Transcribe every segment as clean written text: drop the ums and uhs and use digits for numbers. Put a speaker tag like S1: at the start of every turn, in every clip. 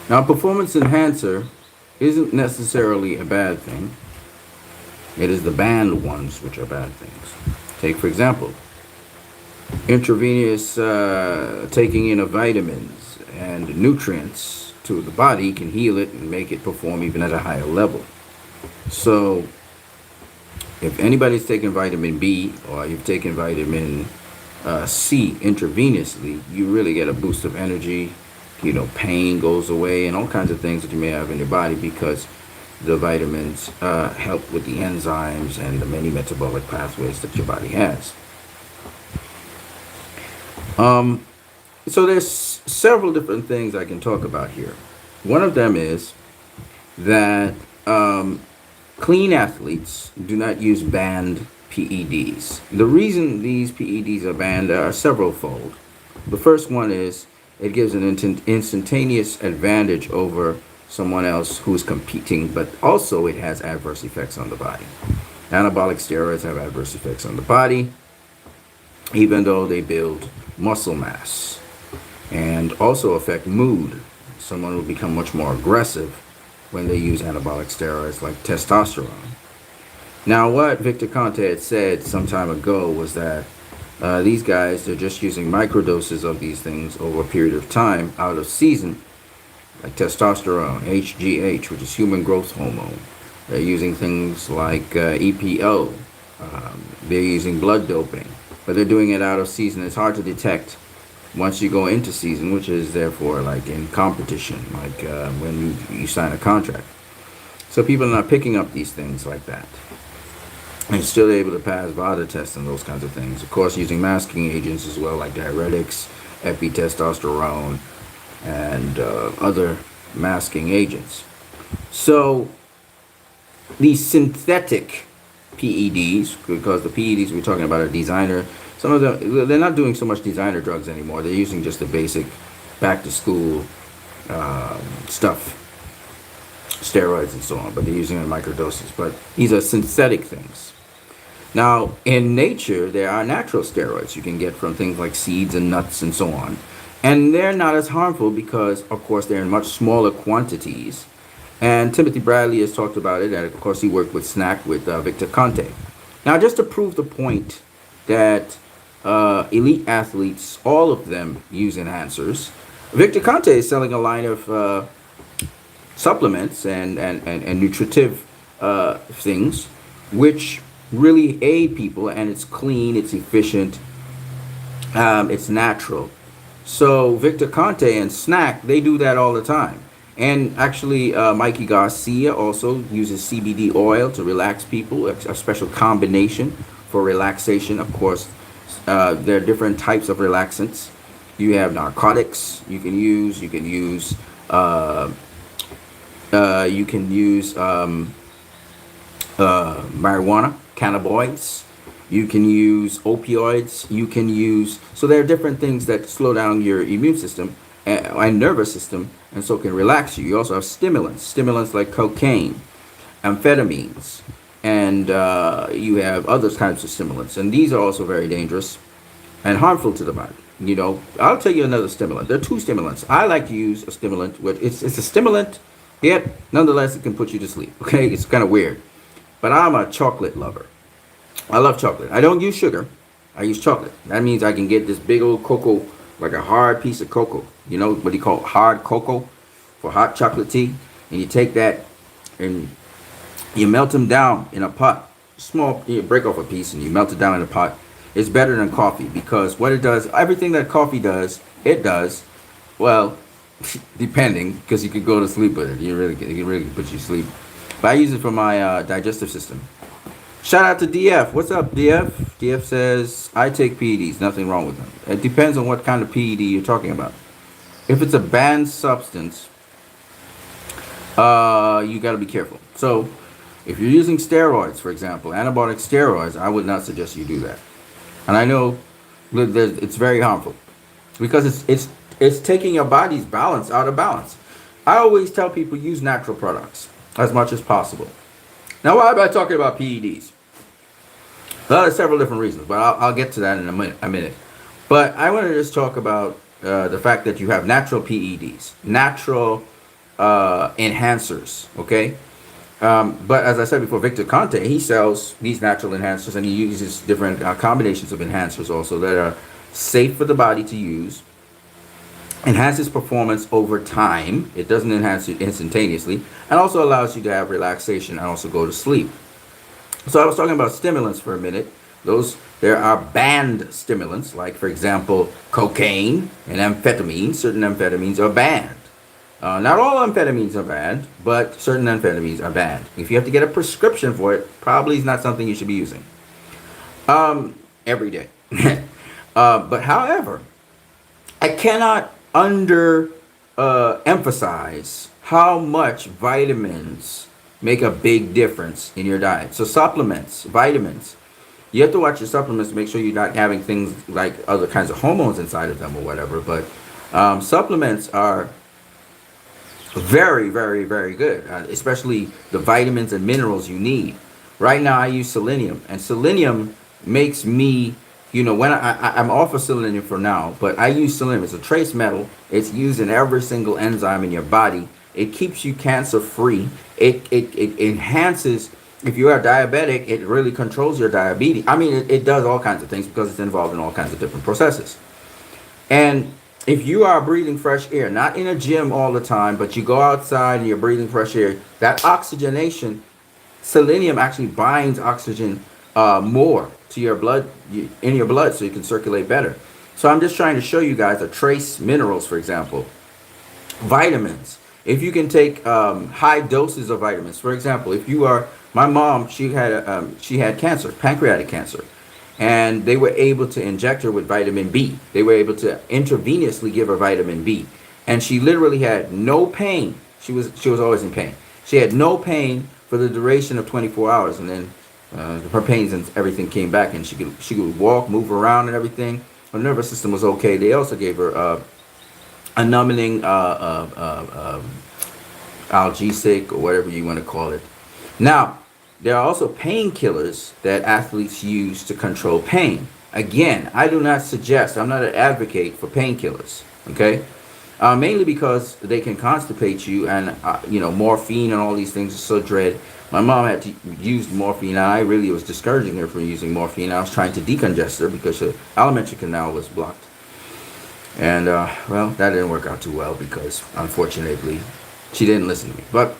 S1: Now, performance enhancer isn't necessarily a bad thing. It is the banned ones which are bad things. Take, for example, intravenous taking in of vitamins and nutrients to the body can heal it and make it perform even at a higher level. So, if anybody's taking vitamin B or you've taken vitamin C intravenously, you really get a boost of energy. Pain goes away and all kinds of things that you may have in your body because the vitamins help with the enzymes and the many metabolic pathways that your body has. So there's several different things I can talk about here. One of them is that clean athletes do not use banned PEDs. The reason these PEDs are banned are several fold. The first one is it gives an instantaneous advantage over someone else who's competing, but also it has adverse effects on the body. Anabolic steroids have adverse effects on the body, even though they build muscle mass and also affect mood. Someone will become much more aggressive when they use anabolic steroids like testosterone. Now, what Victor Conte had said some time ago was that these guys, they're just using microdoses of these things over a period of time out of season, like testosterone, HGH, which is human growth hormone. They're using things like EPO. They're using blood doping, but they're doing it out of season. It's hard to detect once you go into season, which is therefore like in competition, like when you sign a contract. So people are not picking up these things like that. And still able to pass VADA tests and those kinds of things. Of course, using masking agents as well, like diuretics, epitestosterone, and other masking agents. So these synthetic PEDs, because the PEDs we're talking about are designer, some of them, they're not doing so much designer drugs anymore. They're using just the basic back to school stuff, steroids and so on, but they're using it in microdoses. But these are synthetic things. Now, in nature, there are natural steroids you can get from things like seeds and nuts and so on. And they're not as harmful because, of course, they're in much smaller quantities. And Timothy Bradley has talked about it, and of course, he worked with SNAC with Victor Conte. Now, just to prove the point that elite athletes, all of them use enhancers, Victor Conte is selling a line of supplements and nutritive things, which really aid people, and it's clean, it's efficient, it's natural. So Victor Conte and SNAC, they do that all the time. And actually, Mikey Garcia also uses CBD oil to relax people, a special combination for relaxation. Of course, there are different types of relaxants. You have narcotics you can use. You can use marijuana, cannabinoids. You can use opioids. You can use, so there are different things that slow down your immune system and nervous system, and so can relax you. You also have stimulants like cocaine, amphetamines, and you have other kinds of stimulants, and these are also very dangerous and harmful to the body. I'll tell you another stimulant. There are two stimulants. I like to use a stimulant which it's a stimulant, yet nonetheless it can put you to sleep. Okay, it's kind of weird, but I'm a chocolate lover. I love chocolate. I don't use sugar. I use chocolate. That means I can get this big old cocoa, like a hard piece of cocoa. You know what you call hard cocoa for hot chocolate tea? And you take that and you melt them down in a pot. Small, you break off a piece and you melt it down in a pot. It's better than coffee because what it does, everything that coffee does, it does. Well, depending, because you could go to sleep with it. It can really put you to sleep. But I use it for my digestive system. Shout out to DF. What's up, DF? DF says, I take PEDs. Nothing wrong with them. It depends on what kind of PED you're talking about. If it's a banned substance, you got to be careful. So, if you're using steroids, for example, anabolic steroids, I would not suggest you do that. And I know it's very harmful because it's taking your body's balance out of balance. I always tell people use natural products as much as possible. Now, why am I talking about PEDs? Well, there's several different reasons, but I'll get to that in a minute. But I want to just talk about the fact that you have natural PEDs, natural enhancers. Okay. But as I said before, Victor Conte, he sells these natural enhancers, and he uses different combinations of enhancers also that are safe for the body to use, enhances performance over time. It doesn't enhance it instantaneously, and also allows you to have relaxation and also go to sleep. So I was talking about stimulants for a minute. There are banned stimulants, like for example, cocaine and amphetamines. Certain amphetamines are banned. Not all amphetamines are banned, but certain amphetamines are banned. If you have to get a prescription for it, probably is not something you should be using every day. But however, I cannot under emphasize how much vitamins make a big difference in your diet. So supplements, vitamins, you have to watch your supplements to make sure you're not having things like other kinds of hormones inside of them or whatever. But supplements are very, very, very good, especially the vitamins and minerals you need. Right now, I use selenium, and selenium makes me, when I'm off of selenium for now, but I use selenium. It's a trace metal. It's used in every single enzyme in your body. It keeps you cancer free. It enhances. If you are diabetic, it really controls your diabetes. I mean, it does all kinds of things because it's involved in all kinds of different processes. And if you are breathing fresh air, not in a gym all the time, but you go outside and you're breathing fresh air, that oxygenation, selenium actually binds oxygen more to your blood, in your blood, so you can circulate better. So I'm just trying to show you guys the trace minerals, for example. Vitamins. If you can take high doses of vitamins, for example, if you are, my mom, she had cancer, pancreatic cancer. And they were able to inject her with vitamin B. They were able to intravenously give her vitamin B. And she literally had no pain. She was always in pain. She had no pain for the duration of 24 hours. And then her pains and everything came back. And she could walk, move around and everything. Her nervous system was okay. They also gave her a numbing analgesic or whatever you want to call it. Now, there are also painkillers that athletes use to control pain. Again, I do not suggest, I'm not an advocate for painkillers, okay? Mainly because they can constipate you, and, morphine and all these things are so dread. My mom had to use morphine, and I really was discouraging her from using morphine. I was trying to decongest her because her alimentary canal was blocked. And, that didn't work out too well because, unfortunately, she didn't listen to me. But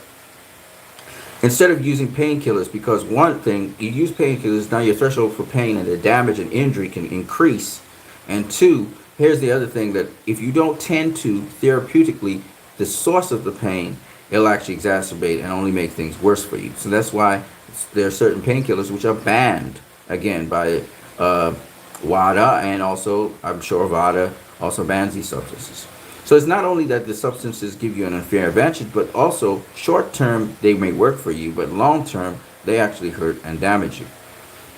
S1: instead of using painkillers, because one thing, you use painkillers, now your threshold for pain and the damage and injury can increase. And two, here's the other thing, that if you don't tend to therapeutically the source of the pain, it'll actually exacerbate and only make things worse for you. So that's why there are certain painkillers which are banned, again, by WADA, and also, I'm sure WADA also bans these substances. So it's not only that the substances give you an unfair advantage, but also short term they may work for you, but long term they actually hurt and damage you.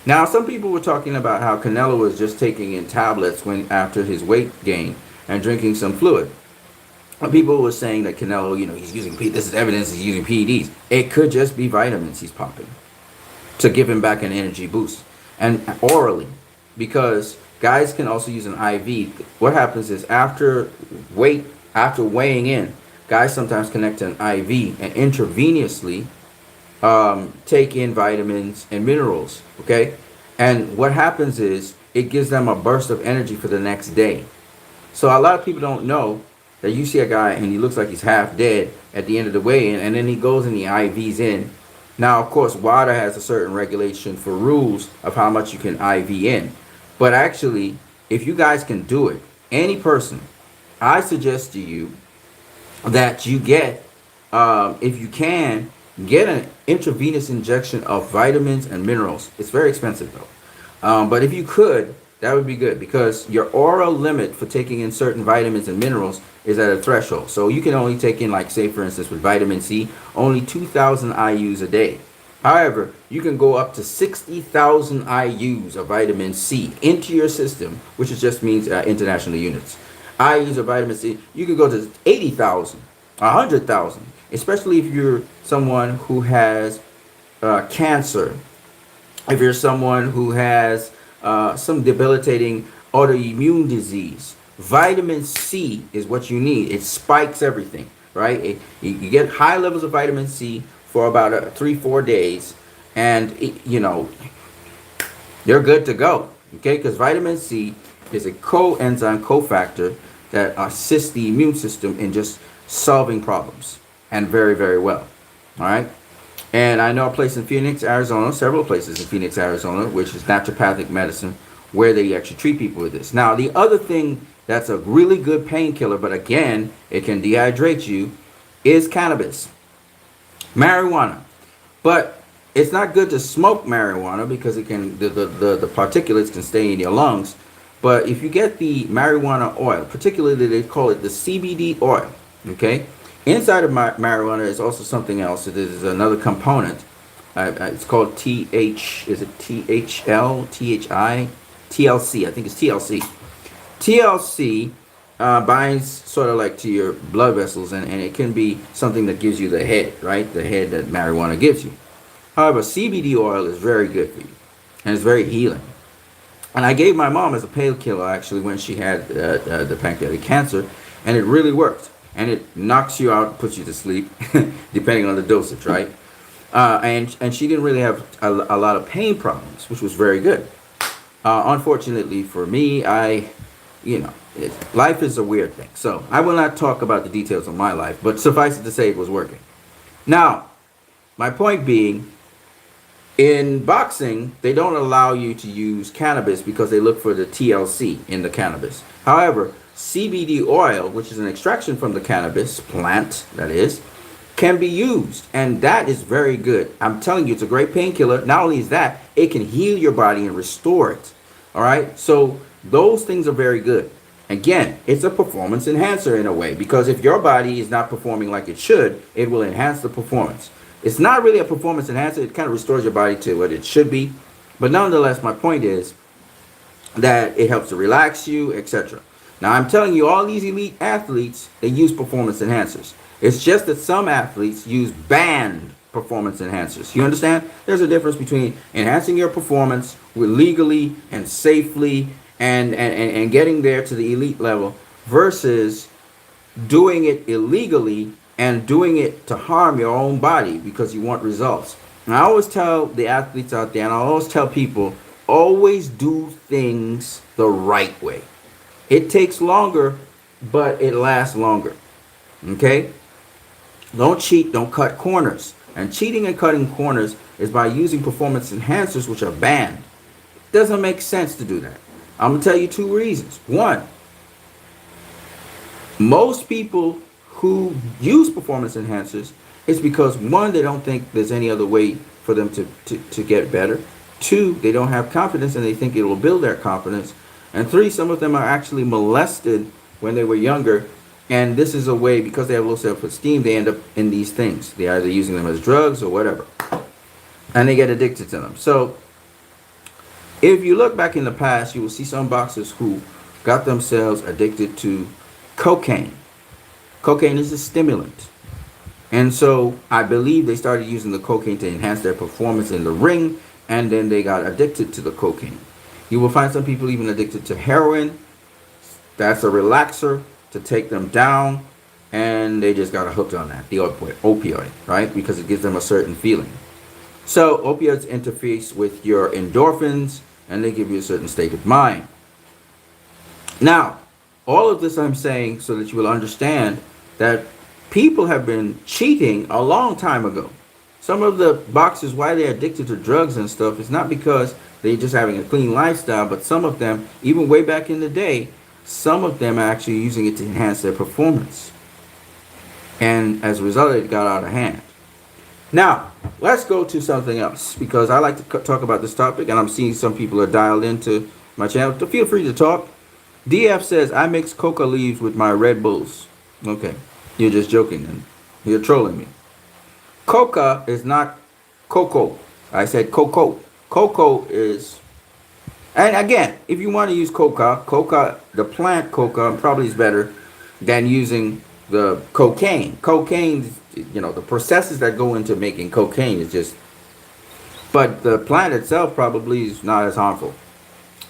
S1: Now, some people were talking about how Canelo was just taking in tablets after his weight gain and drinking some fluid. People were saying that Canelo, he's using this is evidence he's using PEDs. It could just be vitamins he's popping to give him back an energy boost, and orally, because guys can also use an IV. What happens is after weighing in, guys sometimes connect to an IV and intravenously take in vitamins and minerals, okay? And what happens is it gives them a burst of energy for the next day. So a lot of people don't know that you see a guy and he looks like he's half dead at the end of the weigh-in, and then he goes and the IVs in. Now, of course, WADA has a certain regulation for rules of how much you can IV in. But actually, if you guys can do it, any person, I suggest to you that you get, if you can, get an intravenous injection of vitamins and minerals. It's very expensive though. But if you could, that would be good, because your oral limit for taking in certain vitamins and minerals is at a threshold. So you can only take in, like, say, for instance, with vitamin C, only 2,000 IUs a day. However, you can go up to 60,000 IUs of vitamin C into your system, which just means international units. IUs of vitamin C, you can go to 80,000, 100,000, especially if you're someone who has cancer, if you're someone who has some debilitating autoimmune disease. Vitamin C is what you need. It spikes everything. right? You get high levels of vitamin C for about 3-4 days, and you're good to go. Okay, because vitamin C is a coenzyme cofactor that assists the immune system in just solving problems, and very, very well. All right. And I know a place in Phoenix, Arizona, several places in Phoenix, Arizona, which is naturopathic medicine, where they actually treat people with this. Now, the other thing that's a really good painkiller, but again, it can dehydrate you, is cannabis, marijuana. But it's not good to smoke marijuana because it can the particulates can stay in your lungs. But if you get the marijuana oil, particularly they call it the CBD oil, okay? Inside of marijuana is also something else. It is another component. It's called is it THL, THI, TLC? I think it's TLC. TLC binds sort of like to your blood vessels, and it can be something that gives you the head, right? The head that marijuana gives you. However, CBD oil is very good for you, and it's very healing. And I gave my mom as a painkiller actually when she had the pancreatic cancer, and it really worked. And it knocks you out, puts you to sleep, depending on the dosage, right? And she didn't really have a lot of pain problems, which was very good. Unfortunately for me, life is a weird thing. So I will not talk about the details of my life, but suffice it to say it was working. Now, my point being, in boxing, they don't allow you to use cannabis because they look for the TLC in the cannabis. However, CBD oil, which is an extraction from the cannabis plant, that is, can be used, and that is very good. I'm telling you, it's a great painkiller. Not only is that, it can heal your body and restore it. All right, so those things are very good. Again, it's a performance enhancer in a way, because if your body is not performing like it should, it will enhance the performance. It's not really a performance enhancer. It kind of restores your body to what it should be. But nonetheless, my point is that it helps to relax you, etc. Now, I'm telling you, all these elite athletes, they use performance enhancers. It's just that some athletes use banned performance enhancers. You understand? There's a difference between enhancing your performance legally and safely and getting there to the elite level versus doing it illegally and doing it to harm your own body because you want results. And I always tell the athletes out there, and I always tell people, always do things the right way. It takes longer, but it lasts longer. Okay? Don't cheat, don't cut corners. And cheating and cutting corners is by using performance enhancers, which are banned. It doesn't make sense to do that. I'm going to tell you 2 reasons. One, most people who use performance enhancers is because, one, they don't think there's any other way for them to get better. 2, they don't have confidence and they think it will build their confidence. And 3, some of them are actually molested when they were younger. And this is a way, because they have low self-esteem, they end up in these things. They're either using them as drugs or whatever. And they get addicted to them. So if you look back in the past, you will see some boxers who got themselves addicted to cocaine. Cocaine is a stimulant. And so I believe they started using the cocaine to enhance their performance in the ring, and then they got addicted to the cocaine. You will find some people even addicted to heroin. That's a relaxer to take them down, and they just got hooked on that, the opioid, right? Because it gives them a certain feeling. So opioids interface with your endorphins, and they give you a certain state of mind. Now, all of this I'm saying so that you will understand that people have been cheating a long time ago. Some of the boxers, why they're addicted to drugs and stuff, is not because they're just having a clean lifestyle, but some of them, even way back in the day, some of them are actually using it to enhance their performance. And as a result, it got out of hand. Now, let's go to something else, because I like to talk about this topic, and I'm seeing some people are dialed into my channel. So feel free to talk. DF says, I mix coca leaves with my Red Bulls. Okay, you're just joking then. You're trolling me. Coca is not cocoa. I said cocoa. Cocoa is, and again, if you want to use coca, the plant coca probably is better than using the cocaine. Cocaine, the processes that go into making cocaine is just, but the plant itself probably is not as harmful.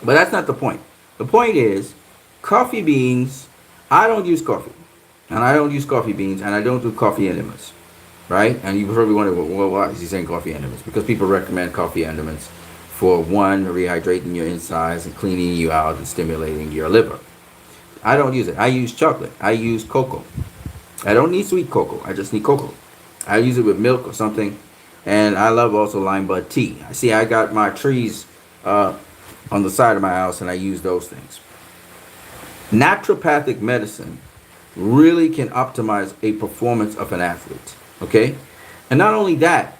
S1: But that's not the point. The point is, coffee beans, I don't use coffee. And I don't use coffee beans, and I don't do coffee enemas, right? And you probably wonder, well, why is he saying coffee enemas? Because people recommend coffee enemas for one, rehydrating your insides and cleaning you out and stimulating your liver. I don't use it. I use chocolate. I use cocoa. I don't need sweet cocoa. I just need cocoa. I use it with milk or something. And I love also lime bud tea. I see I got my trees on the side of my house, and I use those things. Naturopathic medicine really can optimize a performance of an athlete. Okay? And not only that,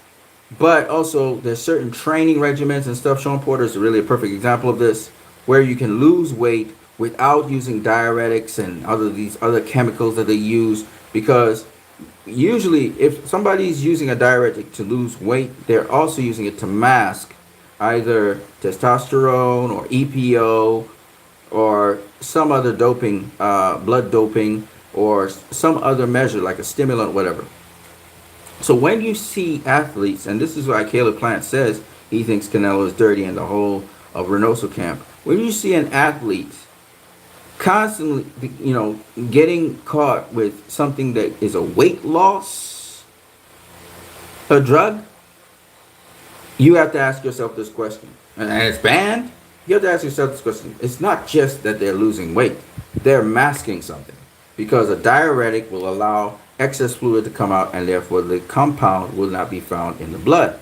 S1: but also there's certain training regimens and stuff. Sean Porter is really a perfect example of this, where you can lose weight without using diuretics and these other chemicals that they use. Because usually if somebody's using a diuretic to lose weight, they're also using it to mask either testosterone or EPO or some other doping, blood doping, or some other measure like a stimulant, whatever. So when you see athletes, and this is why Caleb Plant says he thinks Canelo is dirty and the whole of Reynoso camp. When you see an athlete constantly, getting caught with something that is a weight loss, a drug, you have to ask yourself this question. And it's banned. You have to ask yourself this question. It's not just that they're losing weight. They're masking something. Because a diuretic will allow excess fluid to come out, and therefore the compound will not be found in the blood.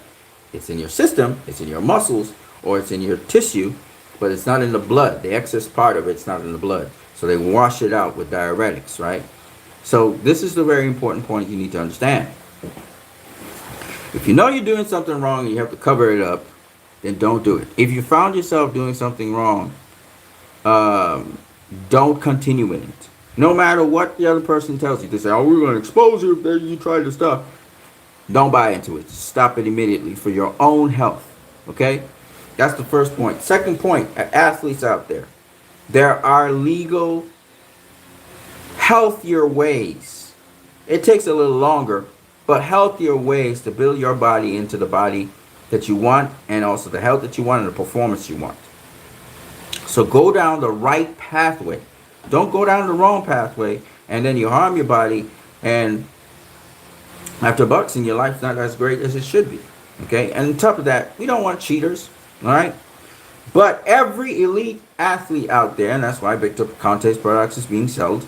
S1: It's in your system, it's in your muscles, or it's in your tissue, but it's not in the blood. The excess part of it's not in the blood. So they wash it out with diuretics, right? So this is the very important point you need to understand. If you know you're doing something wrong and you have to cover it up, then don't do it. If you found yourself doing something wrong, don't continue in it. No matter what the other person tells you. They say, oh, we're going to expose you if you try this stuff. Don't buy into it. Stop it immediately for your own health. Okay? That's the first point. Second point, athletes out there. There are legal, healthier ways. It takes a little longer, but healthier ways to build your body into the body that you want, and also the health that you want and the performance you want. So go down the right pathway. Don't go down the wrong pathway, and then you harm your body, and after boxing, your life's not as great as it should be. Okay? And on top of that, we don't want cheaters. All right? But every elite athlete out there, and that's why Victor Conte's products is being sold,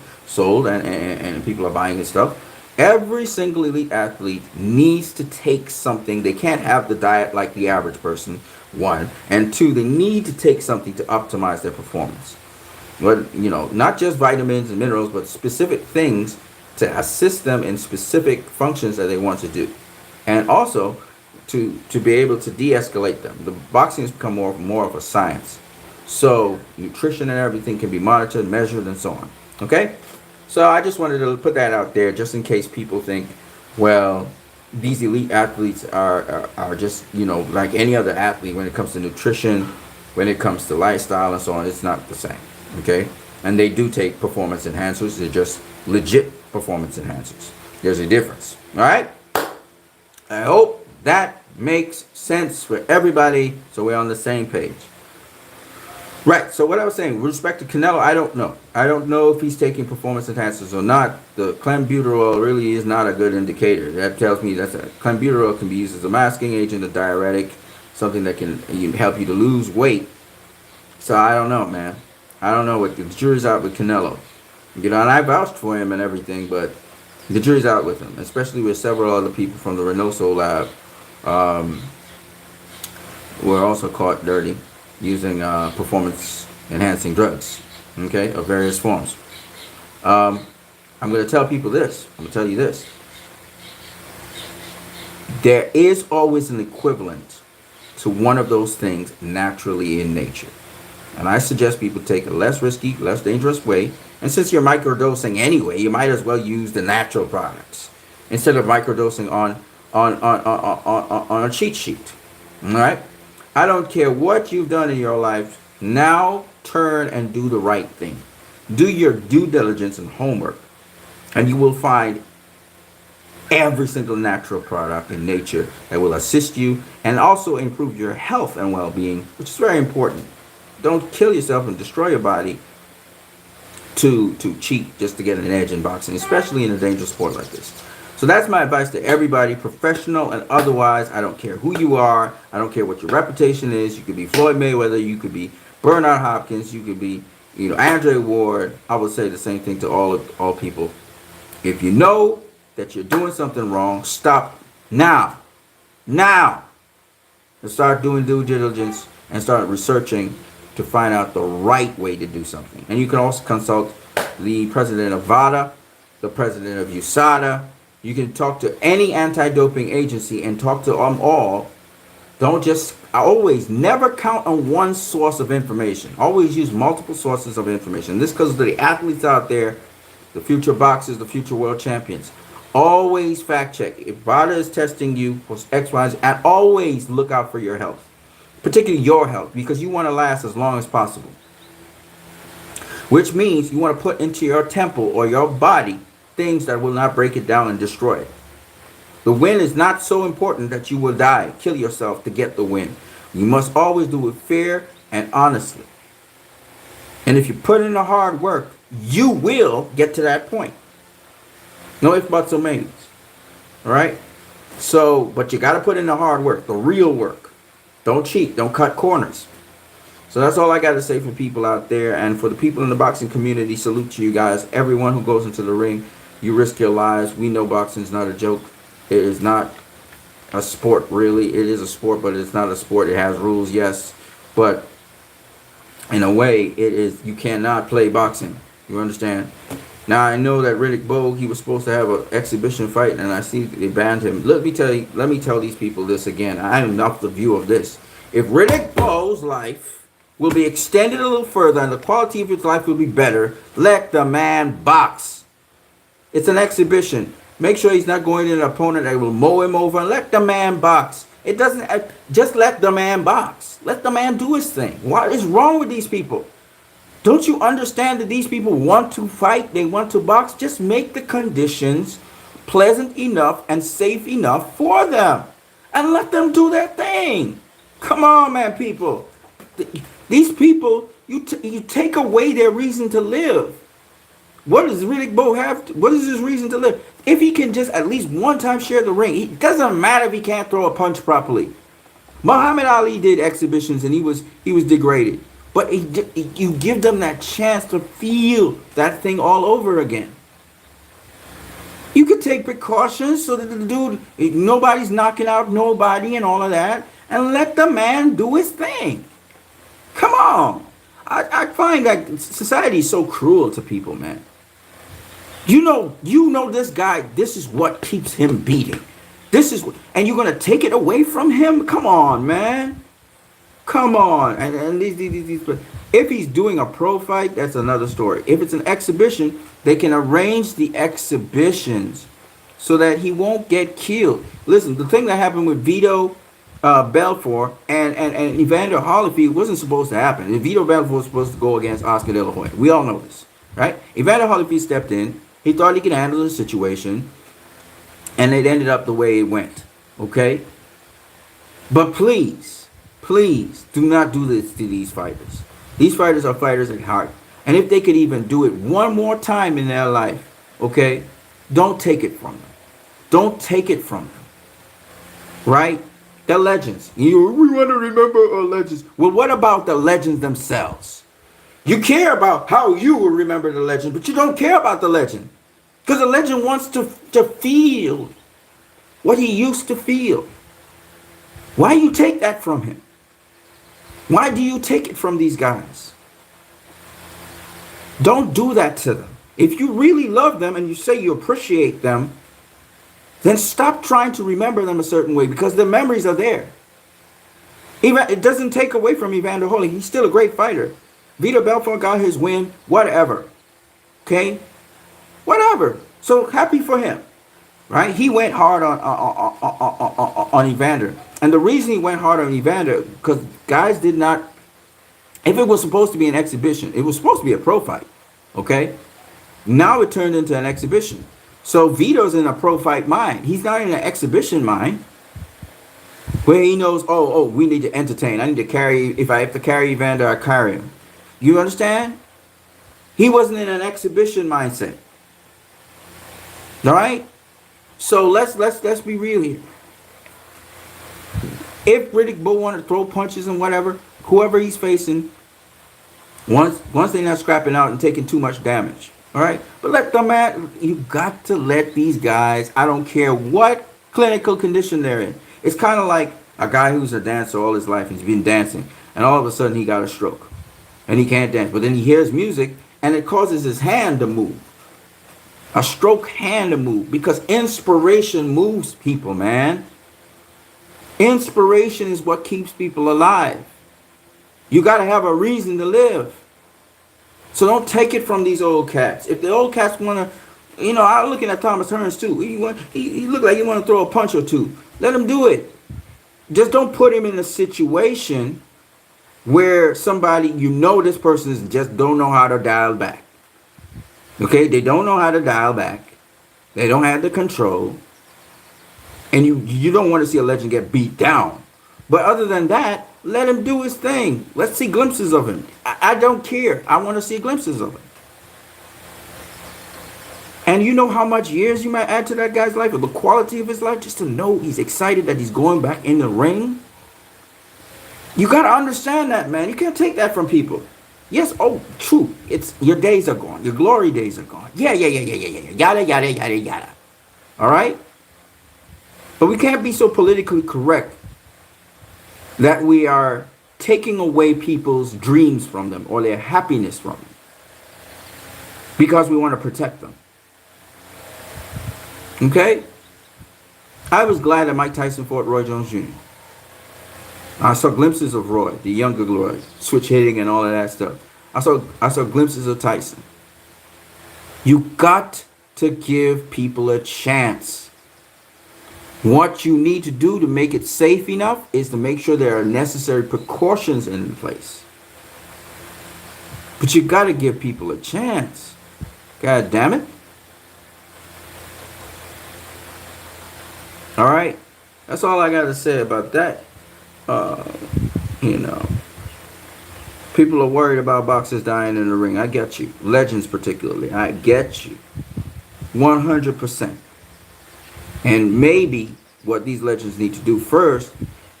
S1: and people are buying his stuff. Every single elite athlete needs to take something. They can't have the diet like the average person, one. And two, they need to take something to optimize their performance. But, not just vitamins and minerals, but specific things to assist them in specific functions that they want to do. And also to be able to de-escalate them. The boxing has become more of a science. So nutrition and everything can be monitored, measured, and so on. Okay? So I just wanted to put that out there just in case people think, well, these elite athletes are just, like any other athlete when it comes to nutrition, when it comes to lifestyle and so on. It's not the same. Okay? And they do take performance enhancers. They're just legit performance enhancers. There's a difference. All right? I hope that makes sense for everybody so we're on the same page. Right, so what I was saying, with respect to Canelo, I don't know. I don't know if he's taking performance enhancers or not. The clenbuterol really is not a good indicator. That tells me that clenbuterol can be used as a masking agent, a diuretic, something that can help you to lose weight. So I don't know, man. I don't know. The jury's out with Canelo. And I vouched for him and everything, but the jury's out with him, especially with several other people from the Reynoso lab were also caught dirty using performance enhancing drugs, okay, of various forms. I'm going to tell people this. I'm going to tell you this. There is always an equivalent to one of those things naturally in nature. And I suggest people take a less risky, less dangerous way. And since you're microdosing anyway, you might as well use the natural products instead of microdosing on a cheat sheet. All right? I don't care what you've done in your life. Now turn and do the right thing. Do your due diligence and homework, and you will find every single natural product in nature that will assist you and also improve your health and well-being, which is very important. Don't kill yourself and destroy your body to cheat just to get an edge in boxing, especially in a dangerous sport like this. So that's my advice to everybody, professional and otherwise. I don't care who you are. I don't care what your reputation is. You could be Floyd Mayweather. You could be Bernard Hopkins. You could be, Andre Ward. I would say the same thing to all people. If you know that you're doing something wrong, stop now. Now. And start doing due diligence and start researching to find out the right way to do something. And you can also consult the president of VADA, the president of USADA. You can talk to any anti-doping agency and talk to them all. Don't just always never count on one source of information. Always use multiple sources of information. This because of the athletes out there, the future boxers, the future world champions. Always fact check. If VADA is testing you for X, Y, Z, and always look out for your health. Particularly your health, because you want to last as long as possible. Which means you want to put into your temple or your body things that will not break it down and destroy it. The win is not so important that you will die, kill yourself to get the win. You must always do it fair and honestly. And if you put in the hard work, you will get to that point. No ifs, buts, or maybes. Alright? So, but you got to put in the hard work, the real work. Don't cheat. Don't cut corners. So that's all I got to say for people out there. And for the people in the boxing community, salute to you guys. Everyone who goes into the ring, you risk your lives. We know boxing is not a joke. It is not a sport, really. It is a sport, but it's not a sport. It has rules, yes. But in a way, it is. You cannot play boxing. You understand? Now, I know that Riddick Bowe, he was supposed to have an exhibition fight, and I see they banned him. Let me tell these people this again. I am of the view of this. If Riddick Bowe's life will be extended a little further and the quality of his life will be better, let the man box. It's an exhibition. Make sure he's not going to an opponent that will mow him over, and let the man box. It doesn't, just let the man box. Let the man do his thing. What is wrong with these people? Don't you understand that these people want to fight? They want to box. Just make the conditions pleasant enough and safe enough for them. And let them do their thing. Come on, man, people. These people, you take away their reason to live. What does Riddick Bowe have? What is his reason to live? If he can just at least one time share the ring, it doesn't matter if he can't throw a punch properly. Muhammad Ali did exhibitions and he was degraded. But you give them that chance to feel that thing all over again. You could take precautions so that the dude, nobody's knocking out nobody and all of that. And let the man do his thing. Come on. I find that society is so cruel to people, man. You know this guy, this is what keeps him beating. This is what, and you're going to take it away from him? Come on, man. Come on. And these, if he's doing a pro fight, that's another story. If it's an exhibition, they can arrange the exhibitions so that he won't get killed. Listen, the thing that happened with Vito Belfort and Evander Holyfield wasn't supposed to happen. Vito Belfort was supposed to go against Oscar De La Hoya. We all know this, right? Evander Holyfield stepped in. He thought he could handle the situation, and it ended up the way it went, okay? But please do not do this to these fighters. These fighters are fighters at heart. And if they could even do it one more time in their life, okay, don't take it from them. Don't take it from them. Right? They're legends. We want to remember our legends. Well, what about the legends themselves? You care about how you will remember the legend, but you don't care about the legend. Because the legend wants to feel what he used to feel. Why you take that from him? Why do you take it from these guys? Don't do that to them. If you really love them and you say you appreciate them, then stop trying to remember them a certain way, because the memories are there. Even it doesn't take away from Evander Holyfield. He's still a great fighter. Vito Belfort got his win, whatever. Okay? Whatever. So happy for him. Right? He went hard on Evander. And the reason he went hard on Evander, because guys did not, if it was supposed to be an exhibition, it was supposed to be a pro fight. Okay? Now it turned into an exhibition. So Vito's in a pro fight mind. He's not in an exhibition mind, where he knows, oh, we need to entertain. I need to carry, if I have to carry Evander, I carry him. You understand? He wasn't in an exhibition mindset. All right? So let's be real here. If Riddick Bowe wanted to throw punches and whatever, whoever he's facing, once they're not scrapping out and taking too much damage. All right? But let them you got to let these guys, I don't care what clinical condition they're in. It's kind of like a guy who's a dancer all his life. He's been dancing. And all of a sudden he got a stroke. And he can't dance. But then he hears music and it causes his hand to move. A stroke hand to move. Because inspiration moves people, man. Inspiration is what keeps people alive. You got to have a reason to live. So don't take it from these old cats. If the old cats want to, you know, I'm looking at Thomas Hearns too. He looked like he want to throw a punch or two. Let him do it. Just don't put him in a situation where somebody, you know, this person is just don't know how to dial back. Okay, they don't know how to dial back. They don't have the control. And you don't want to see a legend get beat down. But other than that, let him do his thing. Let's see glimpses of him. I don't care. I want to see glimpses of him. And you know how much years you might add to that guy's life, or the quality of his life, just to know he's excited that he's going back in the ring. You got to understand that, man. You can't take that from people. Yes, oh, true. It's your days are gone. Your glory days are gone. Yeah. Yada. All right? But we can't be so politically correct that we are taking away people's dreams from them or their happiness from them because we want to protect them. Okay? I was glad that Mike Tyson fought Roy Jones Jr. I saw glimpses of Roy, the younger Roy, switch hitting and all of that stuff. I saw glimpses of Tyson. You got to give people a chance. What you need to do to make it safe enough is to make sure there are necessary precautions in place. But you got to give people a chance. God damn it. All right. That's all I got to say about that. You know, people are worried about boxers dying in the ring. I get you. Legends particularly. I get you. 100%. And maybe what these legends need to do first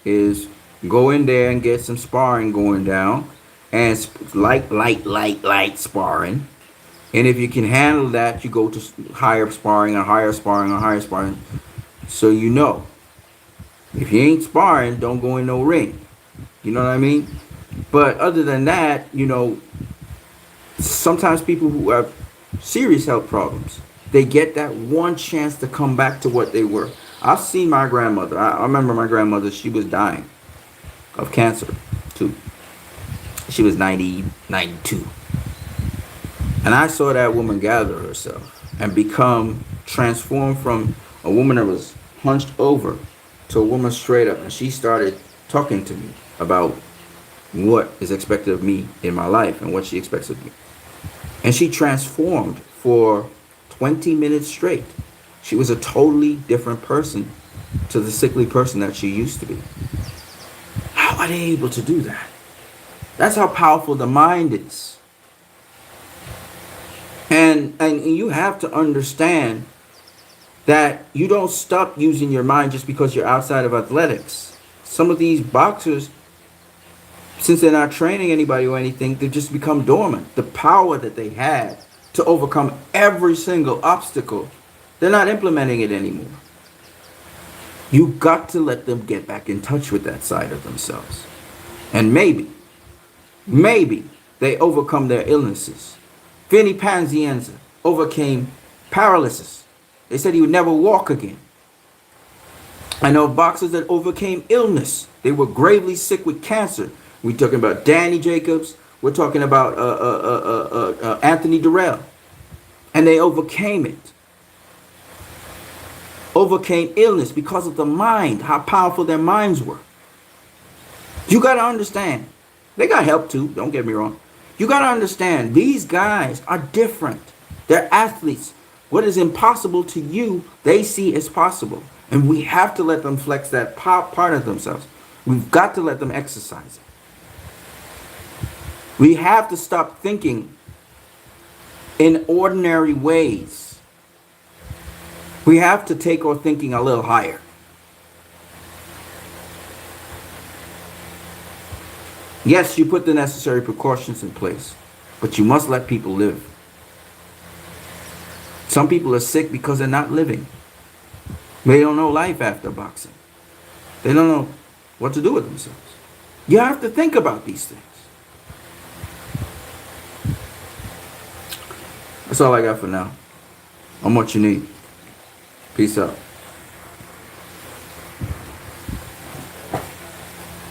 S1: is go in there and get some sparring going down. And light sparring. And if you can handle that, you go to higher sparring. So you know. If you ain't sparring, don't go in no ring. You know what I mean? But other than that, you know, sometimes people who have serious health problems, they get that one chance to come back to what they were. I've seen my grandmother. I remember my grandmother, she was dying of cancer too. She was 92. And I saw that woman gather herself and become transformed from a woman that was hunched over to a woman straight up. And she started talking to me about what is expected of me in my life and what she expects of me. And she transformed for 20 minutes straight. She was a totally different person to the sickly person that she used to be. How are they able to do that? That's how powerful the mind is. And you have to understand that you don't stop using your mind just because you're outside of athletics. Some of these boxers, since they're not training anybody or anything, they've just become dormant. The power that they had to overcome every single obstacle, they're not implementing it anymore. You got to let them get back in touch with that side of themselves. And maybe they overcome their illnesses. Vinny Panzienza overcame paralysis. They said he would never walk again. I know boxers that overcame illness. They were gravely sick with cancer. We're talking about Danny Jacobs. We're talking about Anthony Durrell. And they overcame it. Overcame illness because of the mind, how powerful their minds were. You got to understand. They got help too, don't get me wrong. You got to understand, these guys are different. They're athletes. What is impossible to you, they see as possible. And we have to let them flex that part of themselves. We've got to let them exercise it. We have to stop thinking in ordinary ways. We have to take our thinking a little higher. Yes, you put the necessary precautions in place, but you must let people live. Some people are sick because they're not living. They don't know life after boxing. They don't know what to do with themselves. You have to think about these things. That's all I got for now. I'm what you need. Peace out.